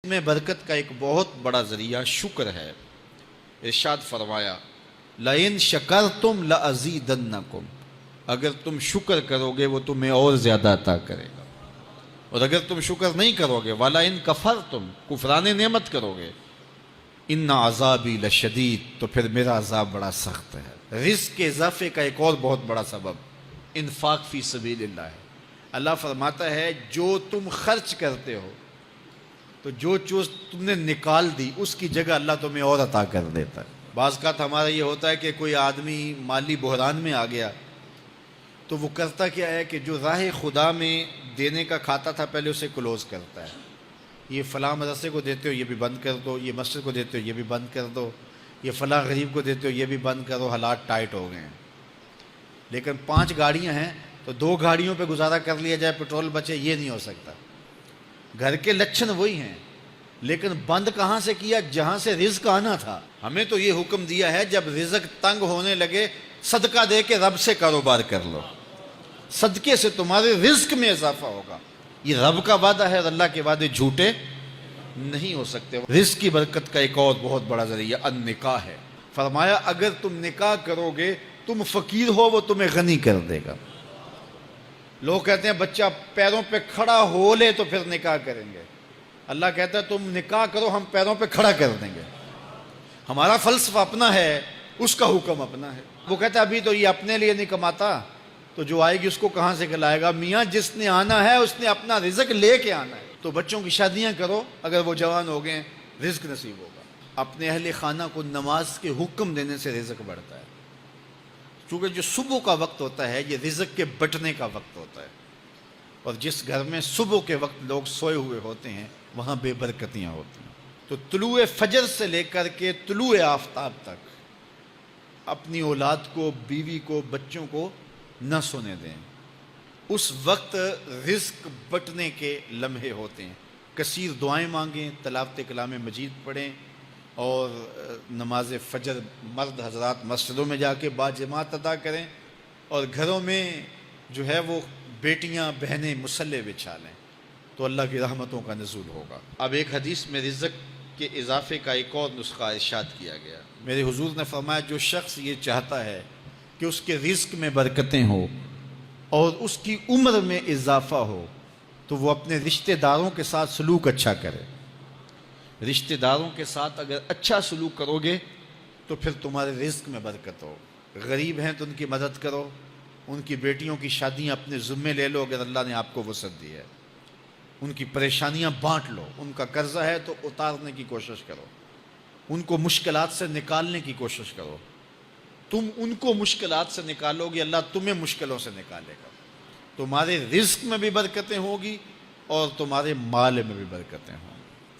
میں برکت کا ایک بہت بڑا ذریعہ شکر ہے۔ ارشاد فرمایا لَإِن شَكَرْتُمْ لَأَزِيدَنَّكُمْ، اگر تم شکر کرو گے وہ تمہیں اور زیادہ عطا کرے گا، اور اگر تم شکر نہیں کرو گے وَلَئِن كَفَرْتُمْ، کفران نعمت کرو گے إِنَّ عَذَابِي لَشَدِيدٌ، تو پھر میرا عذاب بڑا سخت ہے۔ رزق کے اضافے کا ایک اور بہت بڑا سبب انفاق فی سبیل اللہ ہے۔ اللہ فرماتا ہے جو تم خرچ کرتے ہو تو جو چیز تم نے نکال دی اس کی جگہ اللہ تمہیں اور عطا کر دیتا ہے۔ بعض اوقات ہمارا یہ ہوتا ہے کہ کوئی آدمی مالی بحران میں آ گیا تو وہ کرتا کیا ہے کہ جو راہ خدا میں دینے کا کھاتا تھا پہلے اسے کلوز کرتا ہے۔ یہ فلاں مدرسے کو دیتے ہو یہ بھی بند کر دو، یہ مسجد کو دیتے ہو یہ بھی بند کر دو، یہ فلاں غریب کو دیتے ہو یہ بھی بند کرو، حالات ٹائٹ ہو گئے ہیں۔ لیکن 5 گاڑیاں ہیں تو 2 گاڑیوں پہ گزارا کر لیا جائے، پیٹرول بچے، یہ نہیں ہو سکتا۔ گھر کے لچھن وہی ہیں، لیکن بند کہاں سے کیا؟ جہاں سے رزق آنا تھا۔ ہمیں تو یہ حکم دیا ہے جب رزق تنگ ہونے لگے صدقہ دے کے رب سے کاروبار کر لو، صدقے سے تمہارے رزق میں اضافہ ہوگا۔ یہ رب کا وعدہ ہے اور اللہ کے وعدے جھوٹے نہیں ہو سکتے۔ رزق کی برکت کا ایک اور بہت بڑا ذریعہ النکاح ہے۔ فرمایا اگر تم نکاح کرو گے، تم فقیر ہو وہ تمہیں غنی کر دے گا۔ لوگ کہتے ہیں بچہ پیروں پہ کھڑا ہو لے تو پھر نکاح کریں گے۔ اللہ کہتا ہے تم نکاح کرو ہم پیروں پہ کھڑا کر دیں گے۔ ہمارا فلسفہ اپنا ہے، اس کا حکم اپنا ہے۔ وہ کہتا ہے ابھی تو یہ اپنے لیے نہیں کماتا تو جو آئے گی اس کو کہاں سے کھلائے گا؟ میاں جس نے آنا ہے اس نے اپنا رزق لے کے آنا ہے۔ تو بچوں کی شادیاں کرو، اگر وہ جوان ہو گئے رزق نصیب ہوگا۔ اپنے اہل خانہ کو نماز کے حکم دینے سے رزق بڑھتا ہے، کیونکہ جو صبح کا وقت ہوتا ہے یہ رزق کے بٹنے کا وقت ہوتا ہے، اور جس گھر میں صبح کے وقت لوگ سوئے ہوئے ہوتے ہیں وہاں بے برکتیاں ہوتی ہیں۔ تو طلوع فجر سے لے کر کے طلوع آفتاب تک اپنی اولاد کو، بیوی کو، بچوں کو نہ سونے دیں۔ اس وقت رزق بٹنے کے لمحے ہوتے ہیں۔ کثیر دعائیں مانگیں، تلاوت کلام مجید پڑھیں، اور نماز فجر مرد حضرات مسجدوں میں جا کے باجماعت ادا کریں، اور گھروں میں جو ہے وہ بیٹیاں بہنیں مصلے بچھا لیں تو اللہ کی رحمتوں کا نزول ہوگا۔ اب ایک حدیث میں رزق کے اضافے کا ایک اور نسخہ ارشاد کیا گیا۔ میرے حضور نے فرمایا جو شخص یہ چاہتا ہے کہ اس کے رزق میں برکتیں ہوں اور اس کی عمر میں اضافہ ہو تو وہ اپنے رشتہ داروں کے ساتھ سلوک اچھا کرے۔ رشتہ داروں کے ساتھ اگر اچھا سلوک کرو گے تو پھر تمہارے رزق میں برکت ہو۔ غریب ہیں تو ان کی مدد کرو، ان کی بیٹیوں کی شادیاں اپنے ذمے لے لو اگر اللہ نے آپ کو وسعت دی ہے، ان کی پریشانیاں بانٹ لو، ان کا قرضہ ہے تو اتارنے کی کوشش کرو، ان کو مشکلات سے نکالنے کی کوشش کرو۔ تم ان کو مشکلات سے نکالو گے، اللہ تمہیں مشکلوں سے نکالے گا۔ تمہارے رزق میں بھی برکتیں ہوگی اور تمہارے مال میں بھی برکتیں ہوں۔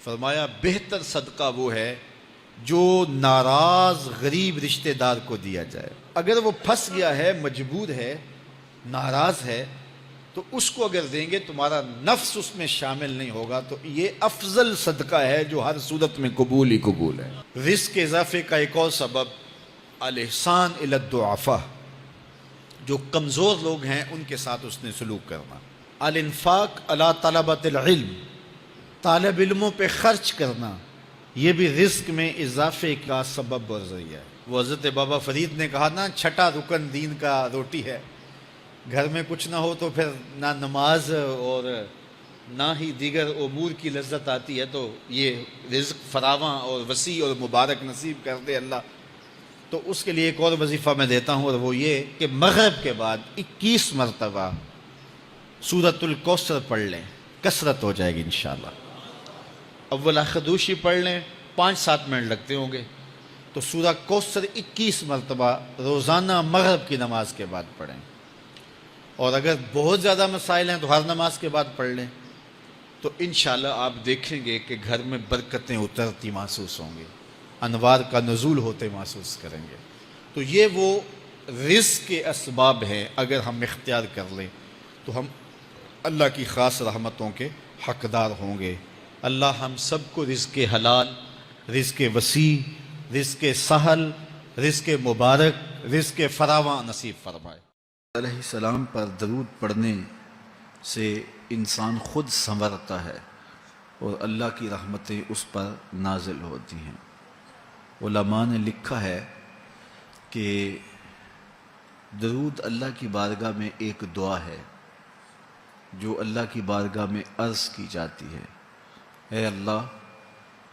فرمایا بہتر صدقہ وہ ہے جو ناراض غریب رشتہ دار کو دیا جائے۔ اگر وہ پھنس گیا ہے، مجبور ہے، ناراض ہے، تو اس کو اگر دیں گے تمہارا نفس اس میں شامل نہیں ہوگا، تو یہ افضل صدقہ ہے جو ہر صورت میں قبول ہی قبول ہے۔ رزق کے اضافے کا ایک اور سبب الاحسان الی الضعفاء، جو کمزور لوگ ہیں ان کے ساتھ اس نے سلوک کرنا۔ الانفاق علی طلبۃ العلم، طالب علموں پہ خرچ کرنا، یہ بھی رزق میں اضافے کا سبب اور ذریعہ ہے۔ وہ حضرت بابا فرید نے کہا نا، چھٹا رکن دین کا روٹی ہے۔ گھر میں کچھ نہ ہو تو پھر نہ نماز اور نہ ہی دیگر امور کی لذت آتی ہے، تو یہ رزق فراواں اور وسیع اور مبارک نصیب کر دے اللہ۔ تو اس کے لیے ایک اور وظیفہ میں دیتا ہوں، اور وہ یہ کہ مغرب کے بعد 21 مرتبہ سورۃ الکوثر پڑھ لیں، کثرت ہو جائے گی انشاءاللہ۔ اول خدوشی پڑھ لیں، 5-7 منٹ لگتے ہوں گے، تو سورہ کوثر 21 مرتبہ روزانہ مغرب کی نماز کے بعد پڑھیں، اور اگر بہت زیادہ مسائل ہیں تو ہر نماز کے بعد پڑھ لیں، تو انشاءاللہ آپ دیکھیں گے کہ گھر میں برکتیں اترتی محسوس ہوں گی، انوار کا نزول ہوتے محسوس کریں گے۔ تو یہ وہ رزق کے اسباب ہیں، اگر ہم اختیار کر لیں تو ہم اللہ کی خاص رحمتوں کے حقدار ہوں گے۔ اللہ ہم سب کو رزق حلال، رزق وسیع، رزق سہل، رزق مبارک، رزق فراواں نصیب فرمائے۔ علیہ السلام پر درود پڑھنے سے انسان خود سنورتا ہے اور اللہ کی رحمتیں اس پر نازل ہوتی ہیں۔ علماء نے لکھا ہے کہ درود اللہ کی بارگاہ میں ایک دعا ہے جو اللہ کی بارگاہ میں عرض کی جاتی ہے، اے اللہ،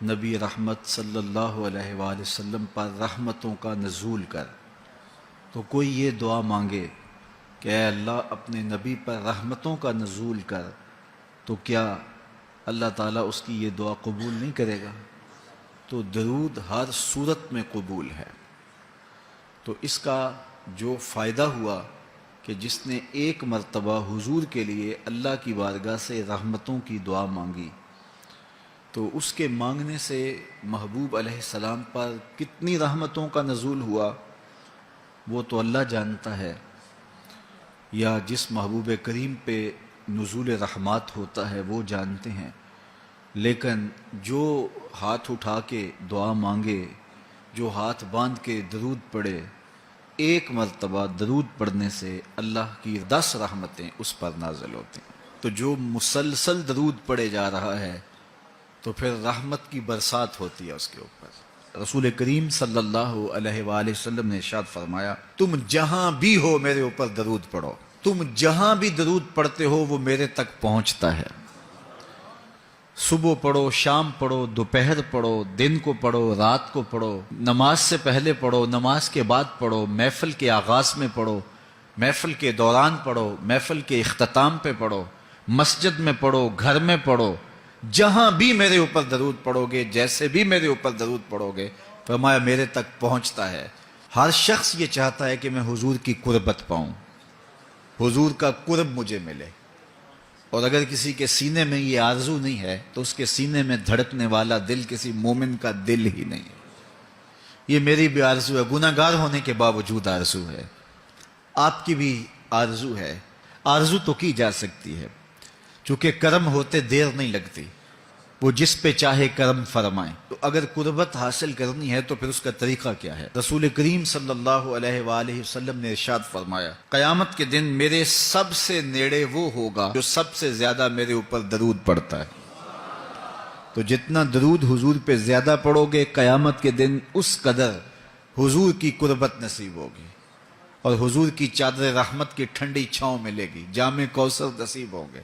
نبی رحمت صلی اللہ علیہ وآلہ وسلم پر رحمتوں کا نزول کر۔ تو کوئی یہ دعا مانگے کہ اے اللہ اپنے نبی پر رحمتوں کا نزول کر، تو کیا اللہ تعالیٰ اس کی یہ دعا قبول نہیں کرے گا؟ تو درود ہر صورت میں قبول ہے۔ تو اس کا جو فائدہ ہوا کہ جس نے ایک مرتبہ حضور کے لیے اللہ کی بارگاہ سے رحمتوں کی دعا مانگی، تو اس کے مانگنے سے محبوب علیہ السلام پر کتنی رحمتوں کا نزول ہوا وہ تو اللہ جانتا ہے، یا جس محبوب کریم پہ نزول رحمات ہوتا ہے وہ جانتے ہیں، لیکن جو ہاتھ اٹھا کے دعا مانگے، جو ہاتھ باندھ کے درود پڑھے، ایک مرتبہ درود پڑھنے سے اللہ کی 10 رحمتیں اس پر نازل ہوتی ہیں۔ تو جو مسلسل درود پڑھے جا رہا ہے تو پھر رحمت کی برسات ہوتی ہے اس کے اوپر۔ رسول کریم صلی اللہ علیہ وآلہ وسلم نے ارشاد فرمایا، تم جہاں بھی ہو میرے اوپر درود پڑھو، تم جہاں بھی درود پڑھتے ہو وہ میرے تک پہنچتا ہے۔ صبح پڑھو، شام پڑھو، دوپہر پڑھو، دن کو پڑھو، رات کو پڑھو، نماز سے پہلے پڑھو، نماز کے بعد پڑھو، محفل کے آغاز میں پڑھو، محفل کے دوران پڑھو، محفل کے اختتام پہ پڑھو، مسجد میں پڑھو، گھر میں پڑھو، جہاں بھی میرے اوپر درود پڑھو گے، جیسے بھی میرے اوپر درود پڑھو گے، فرمایا میرے تک پہنچتا ہے۔ ہر شخص یہ چاہتا ہے کہ میں حضور کی قربت پاؤں، حضور کا قرب مجھے ملے، اور اگر کسی کے سینے میں یہ آرزو نہیں ہے تو اس کے سینے میں دھڑکنے والا دل کسی مومن کا دل ہی نہیں ہے۔ یہ میری بھی آرزو ہے، گناہ گار ہونے کے باوجود آرزو ہے، آپ کی بھی آرزو ہے، آرزو تو کی جا سکتی ہے، چونکہ کرم ہوتے دیر نہیں لگتی، وہ جس پہ چاہے کرم فرمائیں۔ تو اگر قربت حاصل کرنی ہے تو پھر اس کا طریقہ کیا ہے؟ رسول کریم صلی اللہ علیہ وآلہ وسلم نے ارشاد فرمایا، قیامت کے دن میرے سب سے نیڑے وہ ہوگا جو سب سے زیادہ میرے اوپر درود پڑھتا ہے۔ تو جتنا درود حضور پہ زیادہ پڑھو گے قیامت کے دن اس قدر حضور کی قربت نصیب ہوگی، اور حضور کی چادر رحمت کی ٹھنڈی چھاؤں ملے گی، جام کوثر نصیب ہوں گے،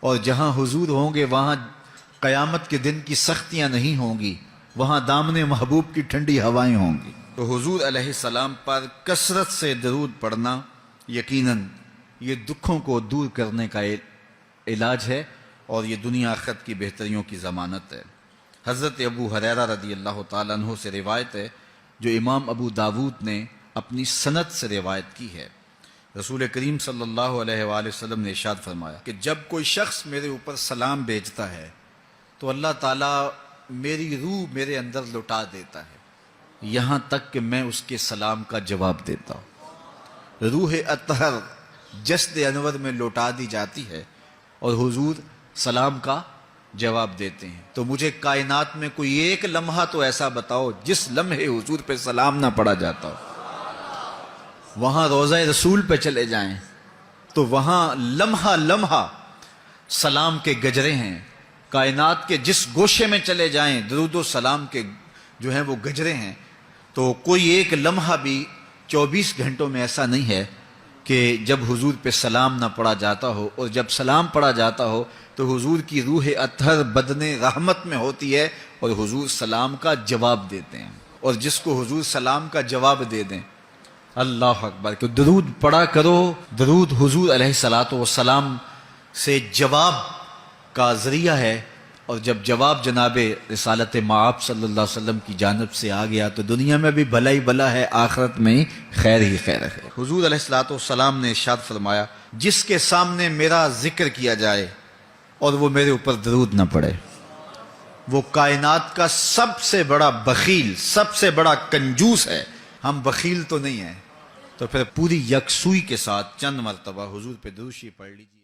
اور جہاں حضور ہوں گے وہاں قیامت کے دن کی سختیاں نہیں ہوں گی، وہاں دامن محبوب کی ٹھنڈی ہوائیں ہوں گی۔ تو حضور علیہ السلام پر کثرت سے درود پڑھنا یقیناً یہ دکھوں کو دور کرنے کا علاج ہے، اور یہ دنیا آخرت کی بہتریوں کی ضمانت ہے۔ حضرت ابو ہریرہ رضی اللہ تعالیٰ عنہ سے روایت ہے جو امام ابو داود نے اپنی سند سے روایت کی ہے۔ رسول کریم صلی اللہ علیہ وآلہ وسلم نے ارشاد فرمایا کہ جب کوئی شخص میرے اوپر سلام بھیجتا ہے تو اللہ تعالیٰ میری روح میرے اندر لٹا دیتا ہے، یہاں تک کہ میں اس کے سلام کا جواب دیتا ہوں۔ روح اطہر جسد انور میں لوٹا دی جاتی ہے اور حضور سلام کا جواب دیتے ہیں۔ تو مجھے کائنات میں کوئی ایک لمحہ تو ایسا بتاؤ جس لمحے حضور پہ سلام نہ پڑھا جاتا ہو۔ وہاں روضہ رسول پہ چلے جائیں تو وہاں لمحہ لمحہ سلام کے گجرے ہیں، کائنات کے جس گوشے میں چلے جائیں درود و سلام کے جو ہیں وہ گجرے ہیں۔ تو کوئی ایک لمحہ بھی 24 گھنٹوں میں ایسا نہیں ہے کہ جب حضور پہ سلام نہ پڑھا جاتا ہو، اور جب سلام پڑھا جاتا ہو تو حضور کی روح اطہر بدن رحمت میں ہوتی ہے اور حضور سلام کا جواب دیتے ہیں، اور جس کو حضور سلام کا جواب دے دیں، اللہ اکبر، کہ درود پڑھا کرو۔ درود حضور علیہ الصلوۃ والسلام سے جواب کا ذریعہ ہے، اور جب جواب جناب رسالت مآب صلی اللہ علیہ وسلم کی جانب سے آ گیا تو دنیا میں بھی بھلا ہی بھلا ہے، آخرت میں خیر ہی خیر ہے۔ حضور علیہ الصلوۃ والسلام نے ارشاد فرمایا، جس کے سامنے میرا ذکر کیا جائے اور وہ میرے اوپر درود نہ پڑے، وہ کائنات کا سب سے بڑا بخیل، سب سے بڑا کنجوس ہے۔ ہم بخیل تو نہیں ہیں، تو پھر پوری یکسوئی کے ساتھ چند مرتبہ حضور پہ درود شریف پڑھ لیجیے۔